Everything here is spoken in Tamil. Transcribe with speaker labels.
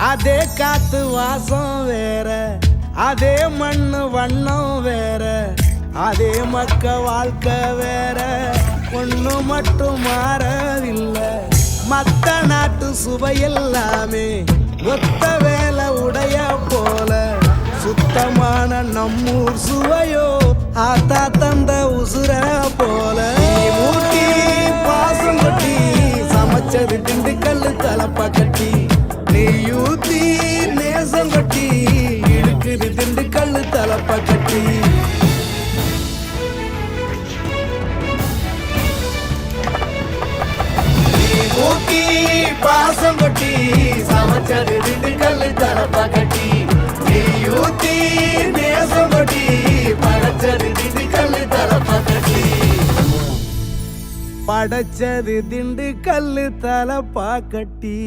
Speaker 1: அதே காத்து வாசம் வேற, அதே மண்ணு வண்ணம் வேற, அதே மக்க வாழ்க்கை வேற, ஒண்ணு மட்டும் மாறவில்லை. மத்த நாட்டு சுவையெல்லாமே ஒத்த வேலை உடைய போல, சுத்தமான நம்மூர் சுவையோ ஆத்தா தந்த உசுர போல. ஊட்டி பாசம் கட்டி சமைச்சது திண்டுக்கல் தலப்பா கட்டி, நீ ஊத்தி நேசம் கட்டி இழுக்குது திண்டுக்கல் தலப்பா கட்டி. ஊட்டி பாசம் கொட்டி சமைச்சது திண்டுக்கல் தலப்பா கட்டி, நீ ஊத்தி நேசம் கொட்டி படைச்சது திண்டுக்கல் தலப்பா கட்டி. படைச்சது திண்டுக்கல் தலப்பா கட்டி.